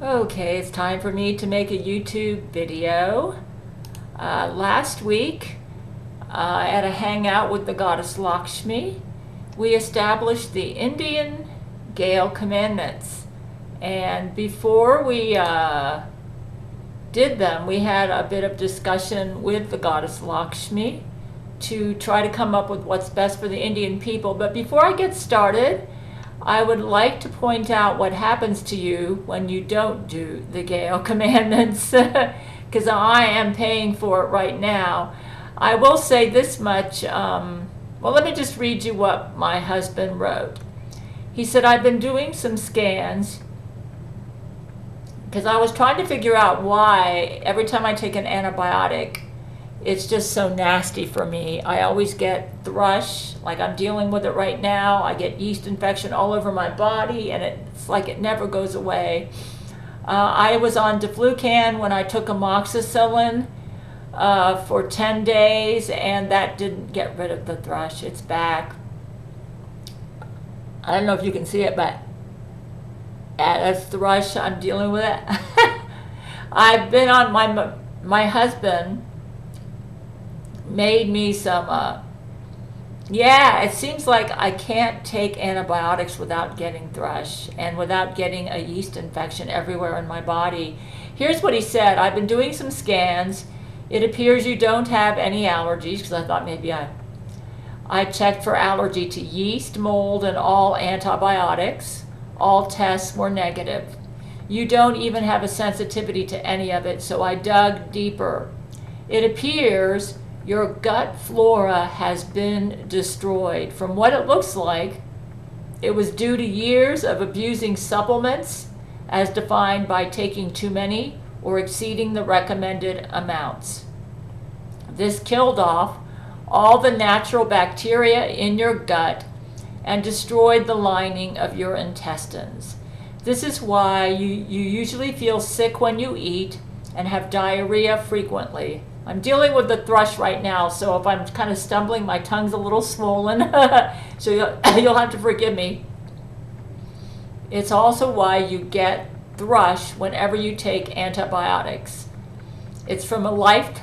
Okay, it's time for me to make a YouTube video. Last week, at a hangout with the goddess Lakshmi, we established the Indian Gail commandments. And before we did them, we had a bit of discussion with the goddess Lakshmi to try to come up with what's best for the Indian people. But before I get started, I would like to point out what happens to you when you don't do the Gail commandments, because I am paying for it right now. I will say this much. Well, let me just read you what my husband wrote. He said, I've been doing some scans because I was trying to figure out why every time I take an antibiotic, it's just so nasty for me. I always get thrush, like I'm dealing with it right now. I get yeast infection all over my body, and it's like it never goes away. I was on Deflucan when I took amoxicillin for 10 days, and that didn't get rid of the thrush. It's back. I don't know if you can see it, but that's thrush. I'm dealing with it. I've been on my husband made me some, it seems like I can't take antibiotics without getting thrush and without getting a yeast infection everywhere in my body. Here's what he said. I've been doing some scans. It appears you don't have any allergies, because I thought maybe I checked for allergy to yeast, mold, and all antibiotics. All tests were negative. You don't even have a sensitivity to any of it, so I dug deeper. It appears your gut flora has been destroyed. From what it looks like, it was due to years of abusing supplements as defined by taking too many or exceeding the recommended amounts. This killed off all the natural bacteria in your gut and destroyed the lining of your intestines. This is why you usually feel sick when you eat and have diarrhea frequently. I'm dealing with the thrush right now, so if I'm kind of stumbling, my tongue's a little swollen, so you'll have to forgive me. It's also why you get thrush whenever you take antibiotics. It's from a life.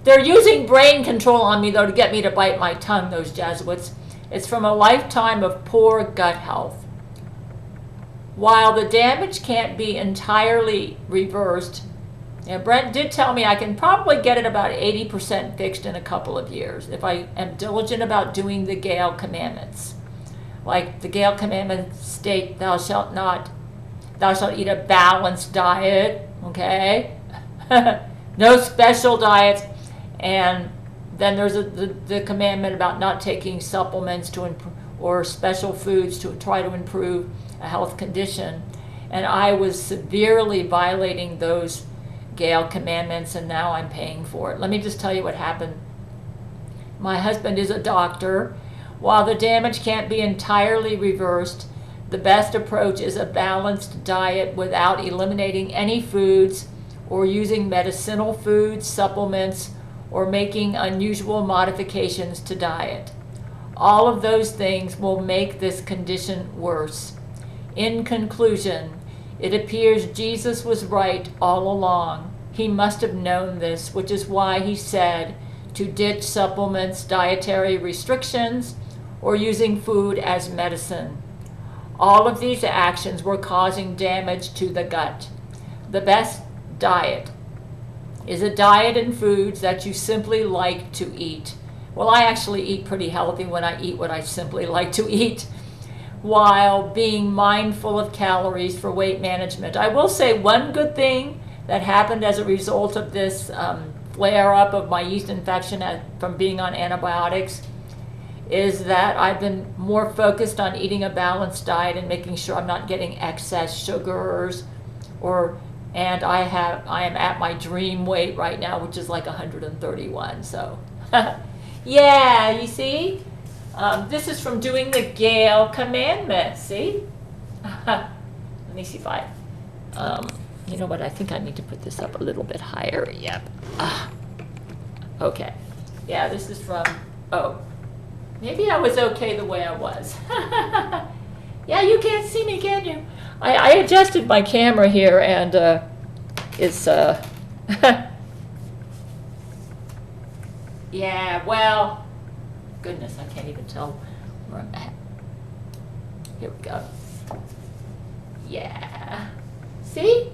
They're using brain control on me, though, to get me to bite my tongue, those Jesuits. It's from a lifetime of poor gut health. While the damage can't be entirely reversed, and Brent did tell me I can probably get it about 80% fixed in a couple of years if I am diligent about doing the Gail commandments. Like the Gail commandments state, thou shalt eat a balanced diet, okay? No special diets. And then there's the commandment about not taking supplements or special foods to try to improve a health condition. And I was severely violating those Gail commandments, and now I'm paying for it. Let me just tell you what happened. My husband is a doctor. While the damage can't be entirely reversed, the best approach is a balanced diet without eliminating any foods or using medicinal foods, supplements, or making unusual modifications to diet. All of those things will make this condition worse. In conclusion, it appears Jesus was right all along. He must have known this, which is why he said to ditch supplements, dietary restrictions, or using food as medicine. All of these actions were causing damage to the gut. The best diet is a diet and foods that you simply like to eat. Well, I actually eat pretty healthy when I eat what I simply like to eat, while being mindful of calories for weight management. I will say one good thing that happened as a result of this flare-up of my yeast infection from being on antibiotics is that I've been more focused on eating a balanced diet and making sure I'm not getting excess sugars, and I am at my dream weight right now, which is like 131. So, yeah, you see? This is from doing the Gail commandments, see? Let me see if you know what, I think I need to put this up a little bit higher. Yep. Okay. Yeah, this is from, maybe I was okay the way I was. Yeah, you can't see me, can you? I adjusted my camera here, and it's yeah, well, goodness, I can't even tell where I'm at. Here we go. Yeah. See?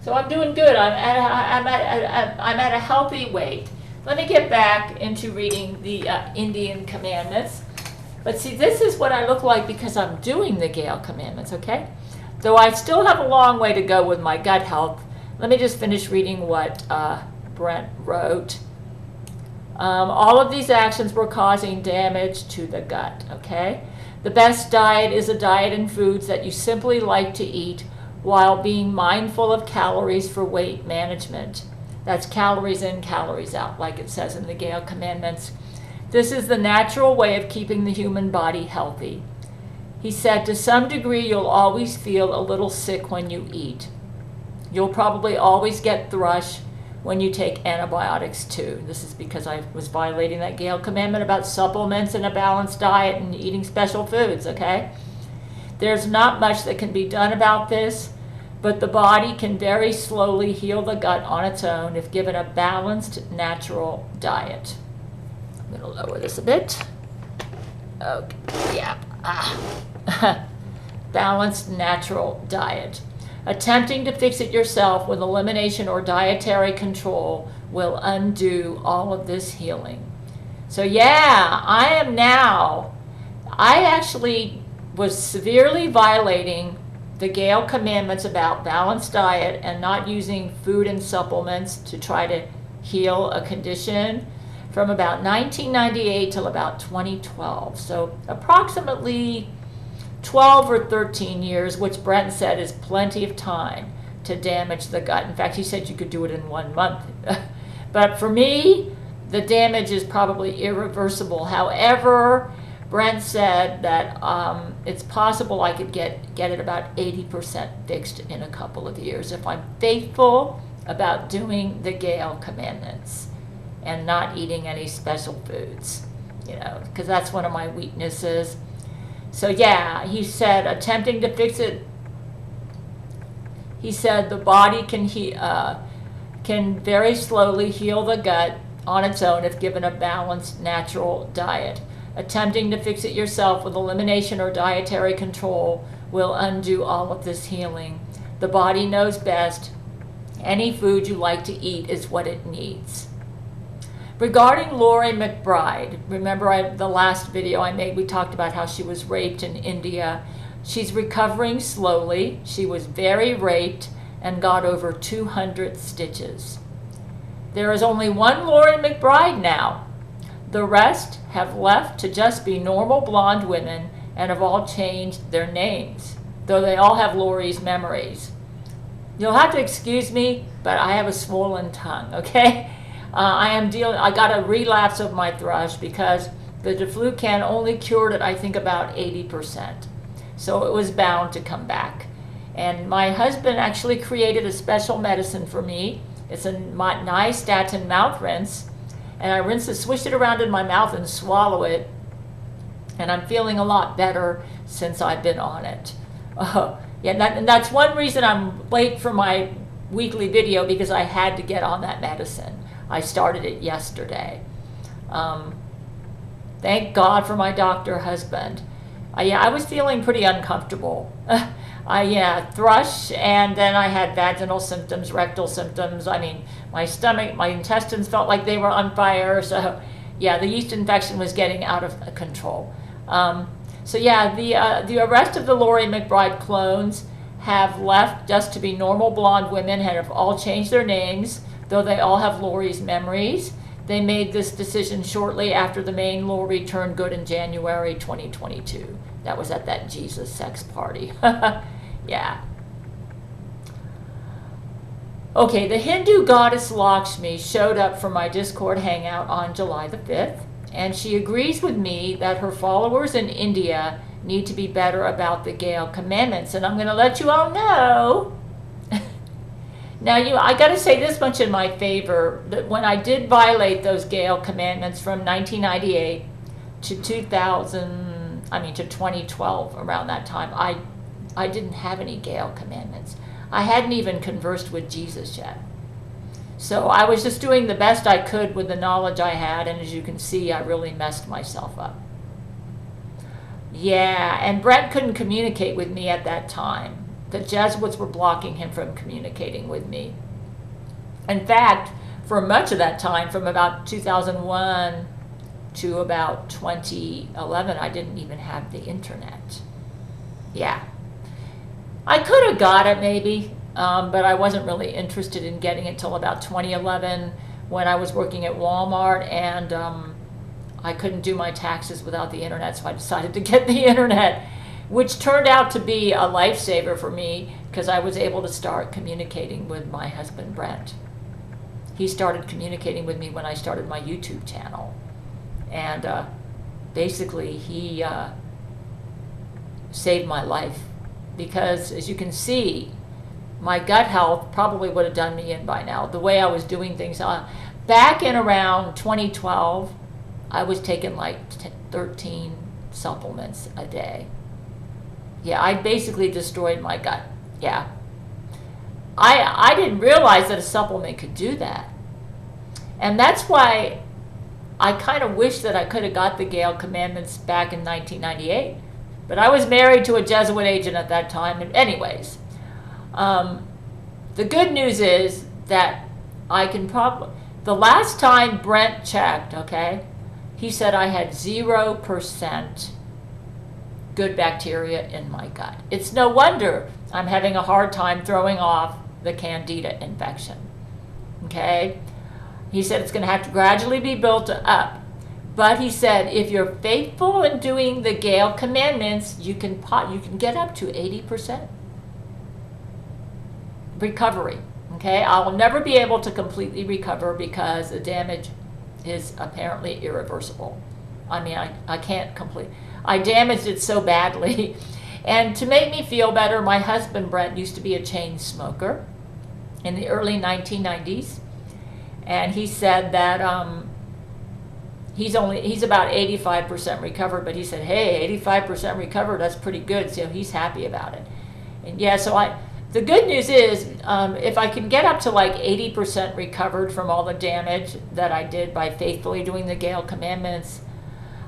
So I'm doing good. I'm at a healthy weight. Let me get back into reading the Indian commandments. But see, this is what I look like because I'm doing the Gail commandments, okay? Though I still have a long way to go with my gut health, let me just finish reading what Brent wrote. All of these actions were causing damage to the gut, okay? The best diet is a diet in foods that you simply like to eat while being mindful of calories for weight management. That's calories in, calories out, like it says in the Gail commandments. This is the natural way of keeping the human body healthy. He said, to some degree, you'll always feel a little sick when you eat. You'll probably always get thrush when you take antibiotics too. This is because I was violating that Gail commandment about supplements and a balanced diet and eating special foods, okay? There's not much that can be done about this, but the body can very slowly heal the gut on its own if given a balanced, natural diet. I'm going to lower this a bit. Okay, yeah. Balanced, natural diet. Attempting to fix it yourself with elimination or dietary control will undo all of this healing. So yeah, I actually was severely violating the Gail commandments about balanced diet and not using food and supplements to try to heal a condition from about 1998 till about 2012. So approximately 12 or 13 years, which Brent said is plenty of time to damage the gut. In fact, he said you could do it in 1 month. But for me, the damage is probably irreversible. However, Brent said that it's possible I could get it about 80% fixed in a couple of years if I'm faithful about doing the Gail commandments and not eating any special foods, because that's one of my weaknesses. So yeah, he said attempting to fix it, he said the body can very slowly heal the gut on its own if given a balanced, natural diet. Attempting to fix it yourself with elimination or dietary control will undo all of this healing. The body knows best. Any food you like to eat is what it needs. Regarding Lori McBride, remember the last video I made, we talked about how she was raped in India. She's recovering slowly. She was very raped and got over 200 stitches. There is only one Lori McBride now. The rest have left to just be normal blonde women and have all changed their names, though they all have Lori's memories. You'll have to excuse me, but I have a swollen tongue, okay? I got a relapse of my thrush because the Deflucan only cured it, I think, about 80%. So it was bound to come back. And my husband actually created a special medicine for me. It's a nystatin mouth rinse. And I swish it around in my mouth and swallow it. And I'm feeling a lot better since I've been on it. And that's one reason I'm late for my weekly video, because I had to get on that medicine. I started it yesterday. Thank God for my doctor husband. I was feeling pretty uncomfortable. Thrush, and then I had vaginal symptoms, rectal symptoms. I mean, my stomach, my intestines felt like they were on fire. So, yeah, the yeast infection was getting out of control. The rest of the Lori McBride clones have left just to be normal blonde women and have all changed their names, though they all have Lori's memories. They made this decision shortly after the main Lori turned good in January 2022. That was at that Jesus sex party. Yeah. Okay, the Hindu goddess Lakshmi showed up for my Discord hangout on July the 5th, and she agrees with me that her followers in India need to be better about the Gail commandments. And I'm going to let you all know. Now, I got to say this much in my favor, that when I did violate those Gail commandments from 1998 to 2012, around that time, I didn't have any Gail commandments. I hadn't even conversed with Jesus yet. So I was just doing the best I could with the knowledge I had, and as you can see, I really messed myself up. Yeah, and Brent couldn't communicate with me at that time. The Jesuits were blocking him from communicating with me. In fact, for much of that time, from about 2001 to about 2011, I didn't even have the internet. Yeah. I could have got it maybe, but I wasn't really interested in getting it till about 2011 when I was working at Walmart, and I couldn't do my taxes without the internet, so I decided to get the internet, which turned out to be a lifesaver for me because I was able to start communicating with my husband, Brent. He started communicating with me when I started my YouTube channel. And basically, he saved my life because, as you can see, my gut health probably would have done me in by now. The way I was doing things, back in around 2012, I was taking like 13 supplements a day. Yeah, I basically destroyed my gut. Yeah. I didn't realize that a supplement could do that. And that's why I kind of wish that I could have got the Gail Commandments back in 1998. But I was married to a Jesuit agent at that time. And anyways, the good news is that I can probably, the last time Brent checked, okay, he said I had 0% good bacteria in my gut. It's no wonder I'm having a hard time throwing off the Candida infection. Okay? He said it's going to have to gradually be built up. But he said if you're faithful in doing the Gail Commandments, you can get up to 80% recovery. Okay? I will never be able to completely recover because the damage is apparently irreversible. I mean, I can't complete. I damaged it so badly. And to make me feel better, my husband, Brent, used to be a chain smoker in the early 1990s. And he said that he's about 85% recovered, but he said, hey, 85% recovered, that's pretty good. So he's happy about it. And yeah, so the good news is if I can get up to like 80% recovered from all the damage that I did by faithfully doing the Gail Commandments,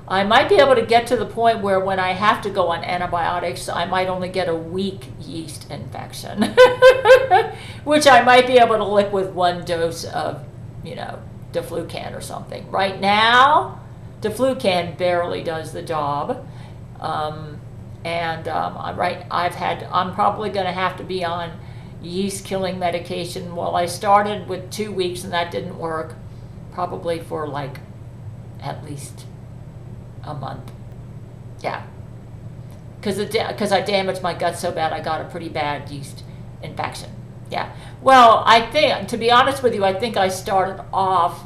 I might be able to get to the point where when I have to go on antibiotics, I might only get a weak yeast infection, which I might be able to lick with one dose of, Deflucan or something. Right now, Deflucan barely does the job. I'm probably going to have to be on yeast-killing medication. Well, I started with 2 weeks and that didn't work, probably for like at least a month. Yeah. Because I damaged my gut so bad I got a pretty bad yeast infection. Yeah. Well, I think, to be honest with you, I think I started off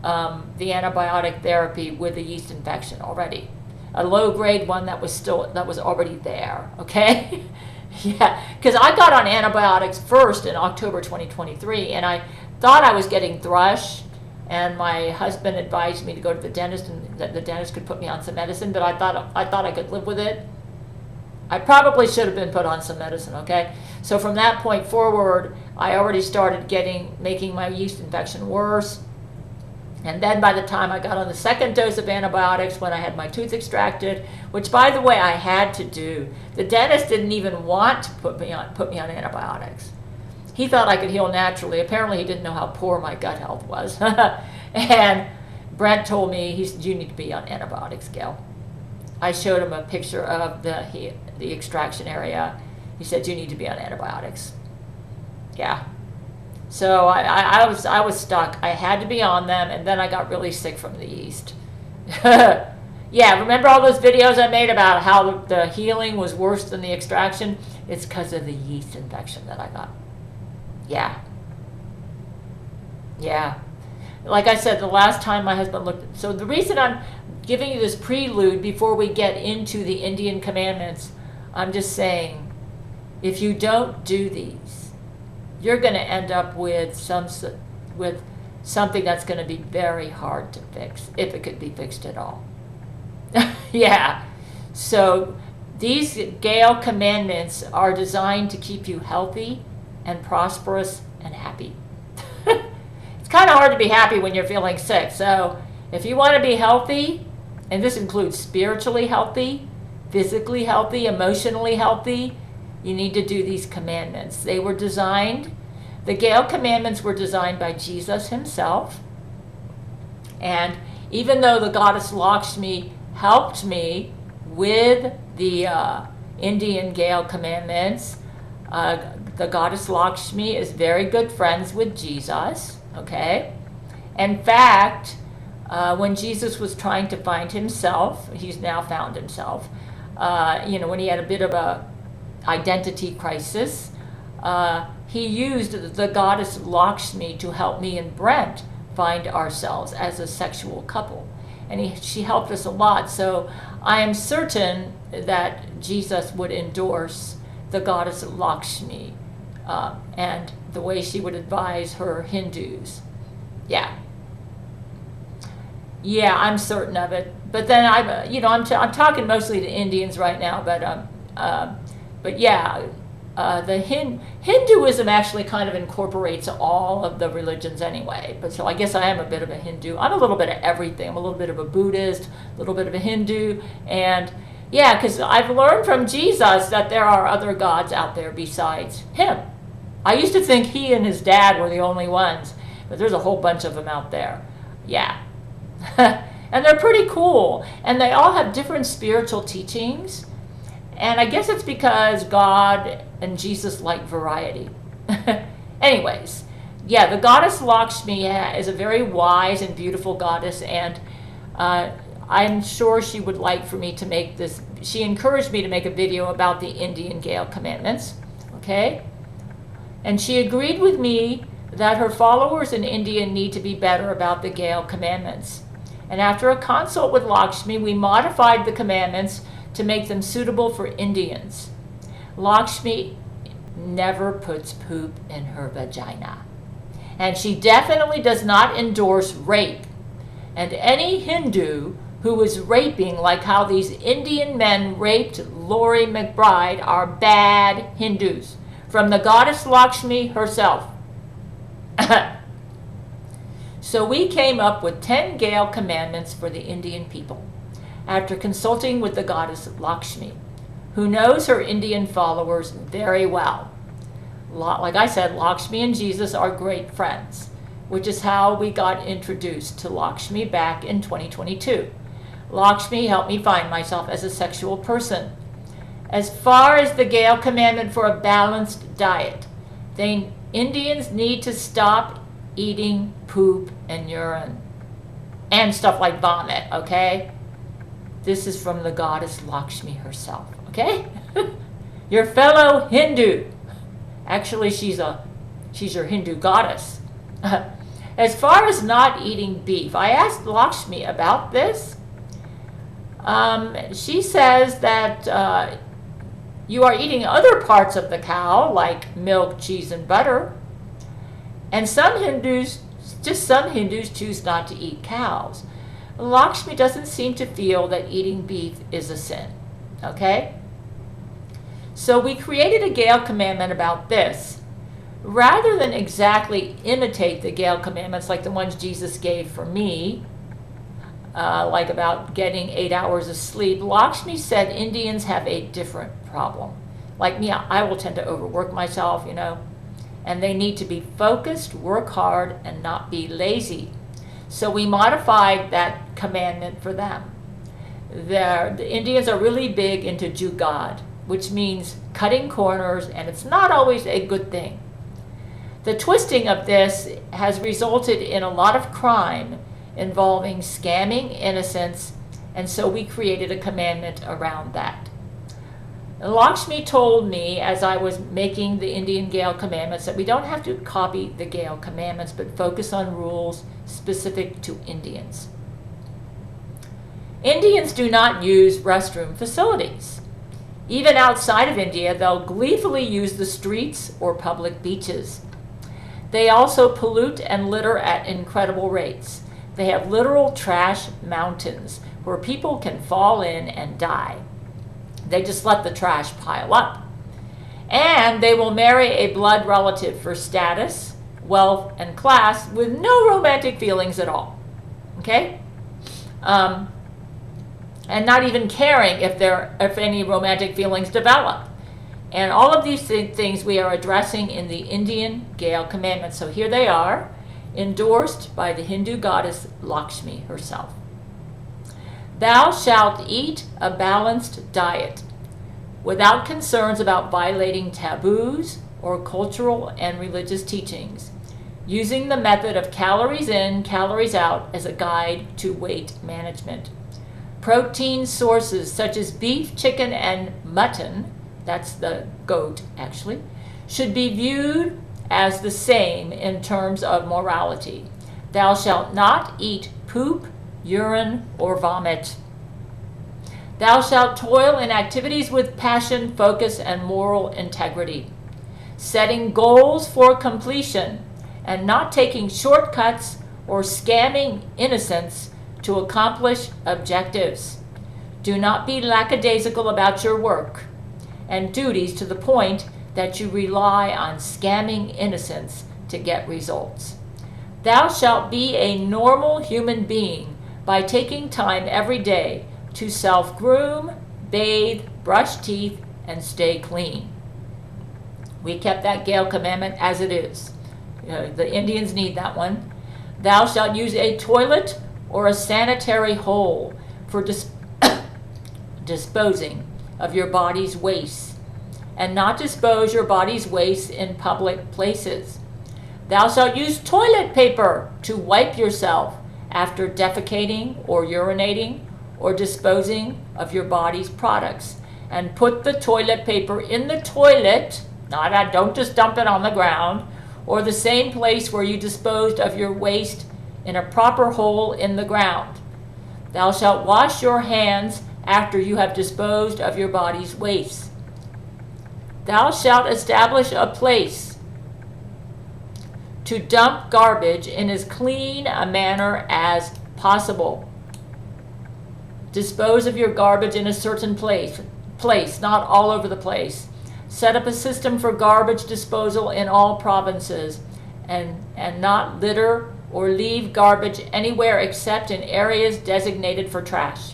the antibiotic therapy with a yeast infection already. A low-grade one that was already there, okay? Yeah, because I got on antibiotics first in October 2023, and I thought I was getting thrush, and my husband advised me to go to the dentist, and that the dentist could put me on some medicine, but I thought I could live with it. I probably should have been put on some medicine, okay? So from that point forward, I already started making my yeast infection worse. And then by the time I got on the second dose of antibiotics, when I had my tooth extracted, which by the way I had to do, the dentist didn't even want to put me on antibiotics. He thought I could heal naturally. Apparently he didn't know how poor my gut health was. And Brent told me, he said, you need to be on antibiotics, Gail. I showed him a picture of the extraction area. He said, you need to be on antibiotics. Yeah. So I was stuck. I had to be on them, and then I got really sick from the yeast. Yeah, remember all those videos I made about how the healing was worse than the extraction? It's because of the yeast infection that I got. Yeah. Yeah. Like I said, the last time my husband looked... So the reason I'm giving you this prelude before we get into the Indian commandments, I'm just saying, if you don't do these, you're going to end up with something that's going to be very hard to fix, if it could be fixed at all. Yeah. So These Gail commandments are designed to keep you healthy and prosperous and happy. It's kind of hard to be happy when you're feeling sick. So if you want to be healthy, and this includes spiritually healthy, physically healthy, emotionally healthy, you need to do these commandments. The Gail commandments were designed by Jesus himself. And even though the goddess Lakshmi helped me with the Indian Gail commandments, the goddess Lakshmi is very good friends with Jesus, okay? In fact, when Jesus was trying to find himself, he's now found himself, when he had a bit of a identity crisis, he used the goddess Lakshmi to help me and Brent find ourselves as a sexual couple. And she helped us a lot. So I am certain that Jesus would endorse the goddess Lakshmi and the way she would advise her Hindus. Yeah, I'm certain of it. But then I'm talking mostly to Indians right now. But yeah, the Hinduism actually kind of incorporates all of the religions anyway. But so I guess I am a bit of a Hindu. I'm a little bit of everything. I'm a little bit of a Buddhist, a little bit of a Hindu, and yeah, because I've learned from Jesus that there are other gods out there besides him. I used to think he and his dad were the only ones, but there's a whole bunch of them out there. Yeah. And they're pretty cool. And they all have different spiritual teachings. And I guess it's because God and Jesus like variety. Anyways, yeah, the goddess Lakshmi is a very wise and beautiful goddess, and I'm sure she would like for me to make this. She encouraged me to make a video about the Indian Gail commandments, okay? And she agreed with me that her followers in India need to be better about the Gail commandments. And after a consult with Lakshmi, we modified the commandments to make them suitable for Indians. Lakshmi never puts poop in her vagina. And she definitely does not endorse rape. And any Hindu who is raping, like how these Indian men raped Laurie McBride, are bad Hindus. From the goddess Lakshmi herself. So we came up with 10 Gail commandments for the Indian people, after consulting with the goddess Lakshmi, who knows her Indian followers very well. Like I said, Lakshmi and Jesus are great friends, which is how we got introduced to Lakshmi back in 2022. Lakshmi helped me find myself as a sexual person. As far as the Gail commandment for a balanced diet, Indians need to stop eating poop and urine and stuff like vomit, okay? This is from the goddess Lakshmi herself, okay? Your fellow Hindu. Actually, she's your Hindu goddess. As far as not eating beef, I asked Lakshmi about this. She says that you are eating other parts of the cow, like milk, cheese, and butter. And some Hindus choose not to eat cows. Lakshmi doesn't seem to feel that eating beef is a sin, okay? So we created a Gail commandment about this. Rather than exactly imitate the Gail commandments like the ones Jesus gave for me, like about getting 8 hours of sleep, Lakshmi said Indians have a different problem. Like me, I will tend to overwork myself, and they need to be focused, work hard, and not be lazy. So we modified that commandment for them. The Indians are really big into jugad, which means cutting corners, and it's not always a good thing. The twisting of this has resulted in a lot of crime involving scamming innocents, and so we created a commandment around that. Lakshmi told me as I was making the Indian Gail commandments that we don't have to copy the Gail commandments, but focus on rules specific to Indians. Indians do not use restroom facilities. Even outside of India, they'll gleefully use the streets or public beaches. They also pollute and litter at incredible rates. They have literal trash mountains where people can fall in and die. They just let the trash pile up. And they will marry a blood relative for status, wealth, and class with no romantic feelings at all. Okay? And not even caring if any romantic feelings develop. And all of these things we are addressing in the Indian Gail commandments. So here they are, endorsed by the Hindu goddess Lakshmi herself. Thou shalt eat a balanced diet without concerns about violating taboos or cultural and religious teachings, using the method of calories in, calories out as a guide to weight management. Protein sources such as beef, chicken, and mutton, that's the goat actually, should be viewed as the same in terms of morality. Thou shalt not eat poop, urine, or vomit. Thou shalt toil in activities with passion, focus, and moral integrity, setting goals for completion and not taking shortcuts or scamming innocence to accomplish objectives. Do not be lackadaisical about your work and duties to the point that you rely on scamming innocence to get results. Thou shalt be a normal human being by taking time every day to self-groom, bathe, brush teeth, and stay clean. We kept that Gail commandment as it is. The Indians need that one. Thou shalt use a toilet or a sanitary hole for disposing of your body's waste, and not dispose your body's waste in public places. Thou shalt use toilet paper to wipe yourself after defecating or urinating or disposing of your body's products, and put the toilet paper in the toilet, don't just dump it on the ground, or the same place where you disposed of your waste in a proper hole in the ground. Thou shalt wash your hands after you have disposed of your body's waste. Thou shalt establish a place to dump garbage in as clean a manner as possible. Dispose of your garbage in a certain place, not all over the place. Set up a system for garbage disposal in all provinces, and not litter or leave garbage anywhere except in areas designated for trash.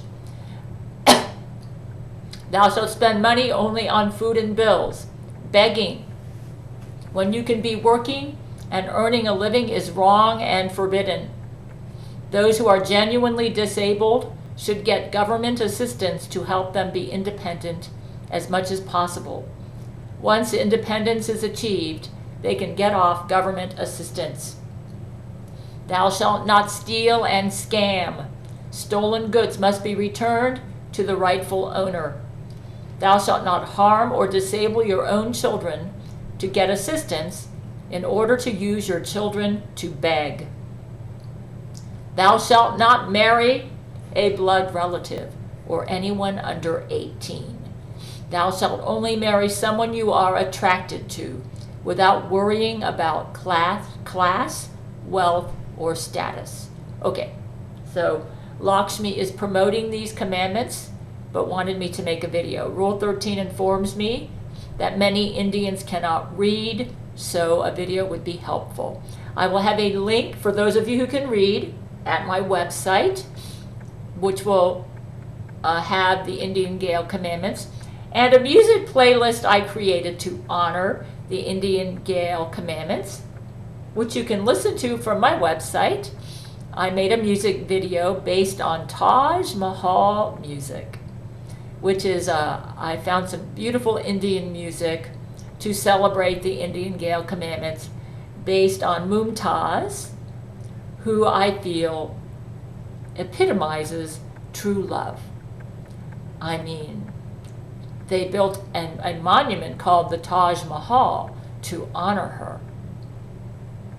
Thou shalt spend money only on food and bills. Begging, when you can be working and earning a living, is wrong and forbidden. Those who are genuinely disabled should get government assistance to help them be independent as much as possible. Once independence is achieved, they can get off government assistance. Thou shalt not steal and scam. Stolen goods must be returned to the rightful owner. Thou shalt not harm or disable your own children to get assistance in order to use your children to beg. Thou shalt not marry a blood relative or anyone under 18. Thou shalt only marry someone you are attracted to without worrying about class, wealth, or status. Okay, so Lakshmi is promoting these commandments, but wanted me to make a video. Rule 13 informs me that many Indians cannot read, so a video would be helpful. I will have a link for those of you who can read at my website, which will have the Indian Gail commandments, and a music playlist I created to honor the Indian Gail commandments, which you can listen to from my website. I made a music video based on Taj Mahal music, which is, I found some beautiful Indian music to celebrate the Indian Gail commandments based on Mumtaz, who I feel epitomizes true love. I mean, they built a monument called the Taj Mahal to honor her.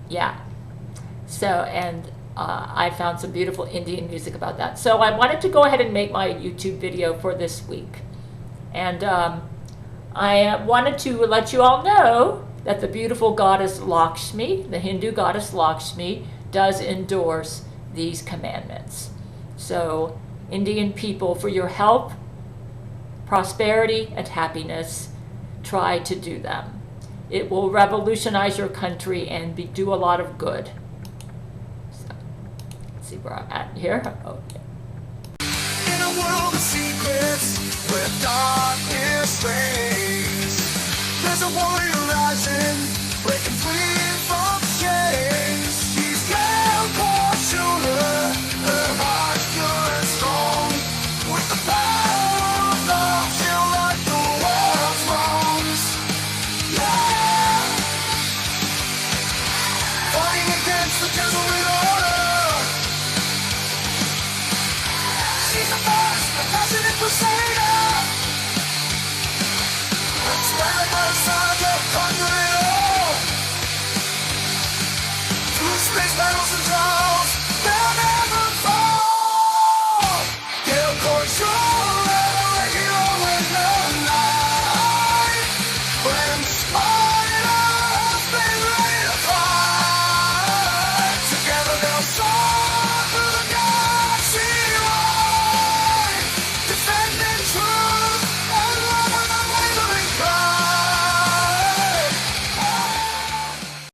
Yeah. So, and I found some beautiful Indian music about that. So I wanted to go ahead and make my YouTube video for this week. And I wanted to let you all know that the beautiful goddess Lakshmi, the Hindu goddess Lakshmi, does endorse these commandments. So, Indian people, for your help prosperity and happiness, try to do them. It will revolutionize your country and do a lot of good. So, let's see where I'm at here. Okay. In a world of secrets, where darkness reigns, there's a warrior rising, breaking free.